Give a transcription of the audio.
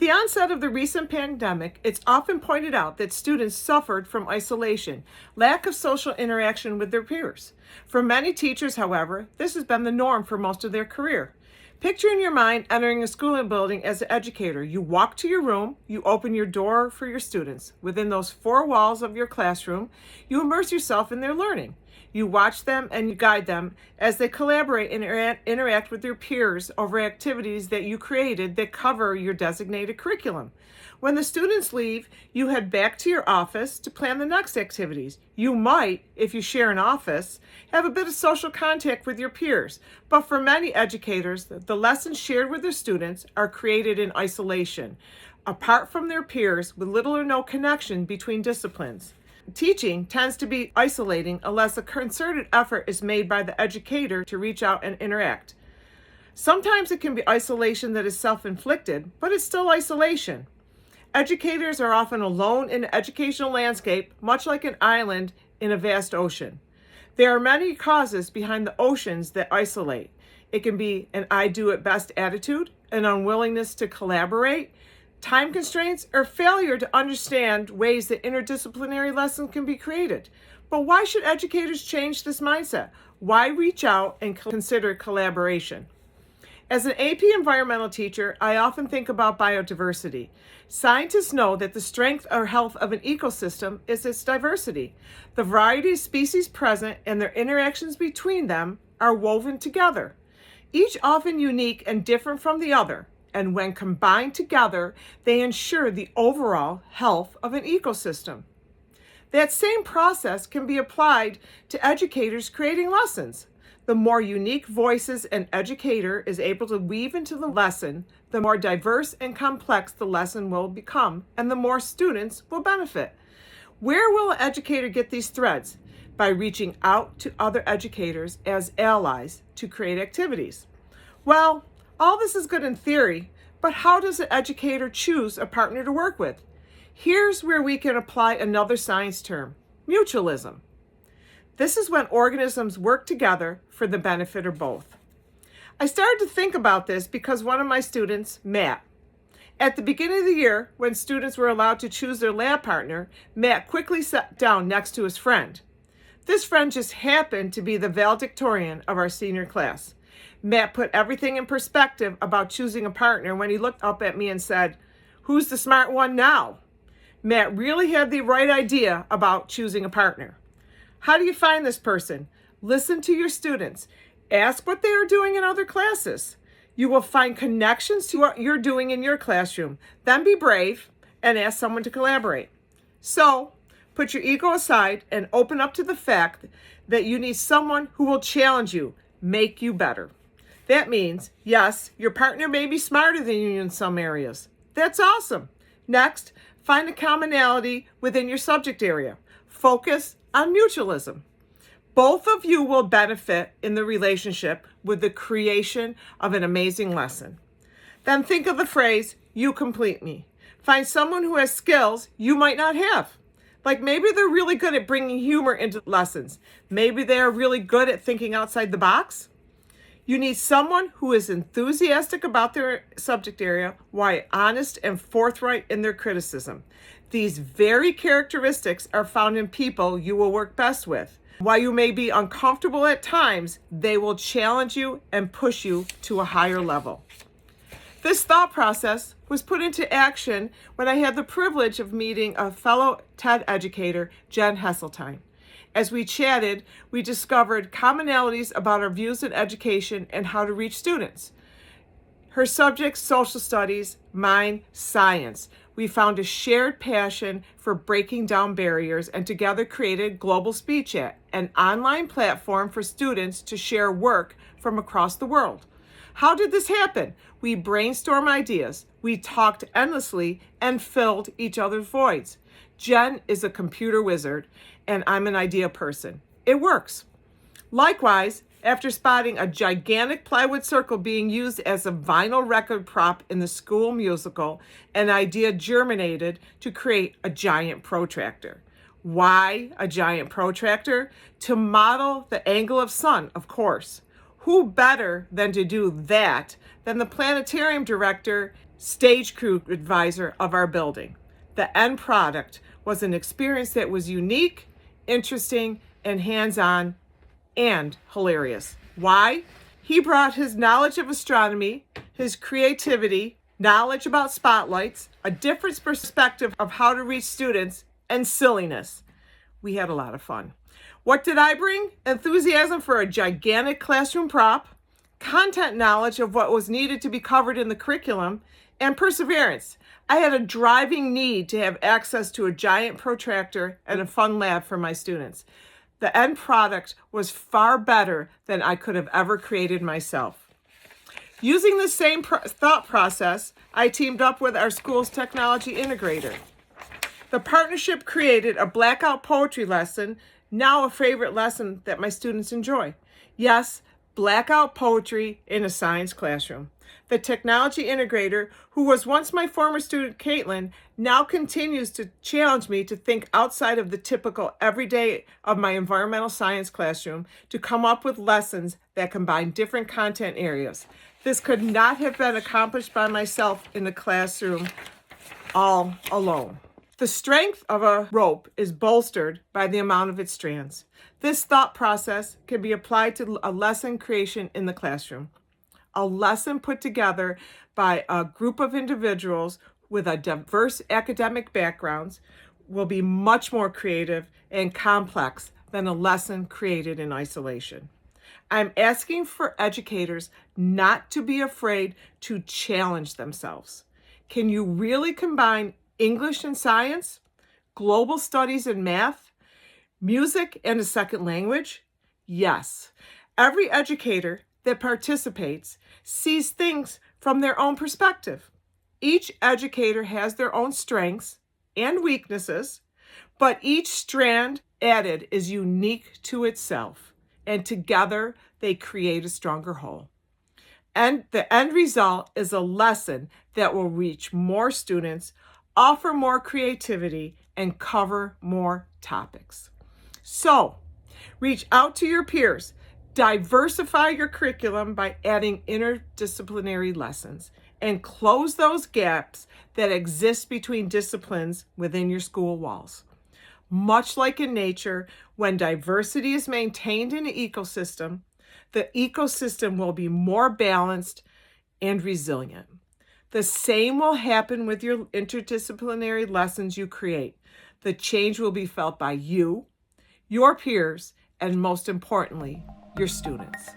the onset of the recent pandemic, it's often pointed out that students suffered from isolation, lack of social interaction with their peers. For many teachers, however, this has been the norm for most of their career. Picture in your mind entering a schooling building as an educator. You walk to your room, you open your door for your students. Within those four walls of your classroom, you immerse yourself in their learning. You watch them and you guide them as they collaborate and interact with their peers over activities that you created that cover your designated curriculum. When the students leave, you head back to your office to plan the next activities. You might, if you share an office, have a bit of social contact with your peers. But for many educators, the lessons shared with their students are created in isolation, apart from their peers with little or no connection between disciplines. Teaching tends to be isolating unless a concerted effort is made by the educator to reach out and interact. Sometimes it can be isolation that is self-inflicted, but it's still isolation. Educators are often alone in the educational landscape, much like an island in a vast ocean. There are many causes behind the oceans that isolate. It can be an I do it best attitude, an unwillingness to collaborate, time constraints, or failure to understand ways that interdisciplinary lessons can be created. But why should educators change this mindset? Why reach out and consider collaboration? As an AP environmental teacher, I often think about biodiversity. Scientists know that the strength or health of an ecosystem is its diversity. The variety of species present and their interactions between them are woven together, each often unique and different from the other. And when combined together, they ensure the overall health of an ecosystem. That same process can be applied to educators creating lessons. The more unique voices an educator is able to weave into the lesson, the more diverse and complex the lesson will become, and the more students will benefit. Where will an educator get these threads? By reaching out to other educators as allies to create activities. Well, all this is good in theory, but how does an educator choose a partner to work with? Here's where we can apply another science term, mutualism. This is when organisms work together for the benefit of both. I started to think about this because one of my students, Matt, at the beginning of the year, when students were allowed to choose their lab partner, Matt quickly sat down next to his friend. This friend just happened to be the valedictorian of our senior class. Matt put everything in perspective about choosing a partner when he looked up at me and said, "Who's the smart one now?" Matt really had the right idea about choosing a partner. How do you find this person? Listen to your students. Ask what they are doing in other classes. You will find connections to what you're doing in your classroom. Then be brave and ask someone to collaborate. So, put your ego aside and open up to the fact that you need someone who will challenge you, make you better. That means, yes, your partner may be smarter than you in some areas. That's awesome. Next, find a commonality within your subject area. Focus on mutualism. Both of you will benefit in the relationship with the creation of an amazing lesson. Then think of the phrase, "you complete me." Find someone who has skills you might not have. Like maybe they're really good at bringing humor into lessons. Maybe they are really good at thinking outside the box. You need someone who is enthusiastic about their subject area while honest and forthright in their criticism. These very characteristics are found in people you will work best with. While you may be uncomfortable at times, they will challenge you and push you to a higher level. This thought process was put into action when I had the privilege of meeting a fellow TED educator, Jen Hesseltine. As we chatted, we discovered commonalities about our views in education and how to reach students. Her subject, social studies, mine, science. We found a shared passion for breaking down barriers and together created Global Speed Chat, an online platform for students to share work from across the world. How did this happen? We brainstormed ideas, we talked endlessly, and filled each other's voids. Jen is a computer wizard, and I'm an idea person. It works. Likewise, after spotting a gigantic plywood circle being used as a vinyl record prop in the school musical, an idea germinated to create a giant protractor. Why a giant protractor? To model the angle of sun, of course. Who better than to do that than the planetarium director stage crew advisor of our building. The end product was an experience that was unique, interesting, and hands-on, and hilarious. Why? He brought his knowledge of astronomy, his creativity, knowledge about spotlights, a different perspective of how to reach students, and silliness. We had a lot of fun. What did I bring? Enthusiasm for a gigantic classroom prop, content knowledge of what was needed to be covered in the curriculum, and perseverance. I had a driving need to have access to a giant protractor and a fun lab for my students. The end product was far better than I could have ever created myself. Using the same thought process, I teamed up with our school's technology integrator. The partnership created a blackout poetry lesson, now a favorite lesson that my students enjoy. Yes, blackout poetry in a science classroom. The technology integrator, who was once my former student Caitlin, now continues to challenge me to think outside of the typical everyday of my environmental science classroom to come up with lessons that combine different content areas. This could not have been accomplished by myself in the classroom all alone. The strength of a rope is bolstered by the amount of its strands. This thought process can be applied to a lesson creation in the classroom. A lesson put together by a group of individuals with a diverse academic backgrounds will be much more creative and complex than a lesson created in isolation. I'm asking for educators not to be afraid to challenge themselves. Can you really combine English and science, global studies and math, music and a second language? Yes. Every educator that participates sees things from their own perspective. Each educator has their own strengths and weaknesses, but each strand added is unique to itself, and together they create a stronger whole. And the end result is a lesson that will reach more students, offer more creativity, and cover more topics. So, reach out to your peers. Diversify your curriculum by adding interdisciplinary lessons and close those gaps that exist between disciplines within your school walls. Much like in nature, when diversity is maintained in an ecosystem, the ecosystem will be more balanced and resilient. The same will happen with your interdisciplinary lessons you create. The change will be felt by you, your peers, and most importantly, your students.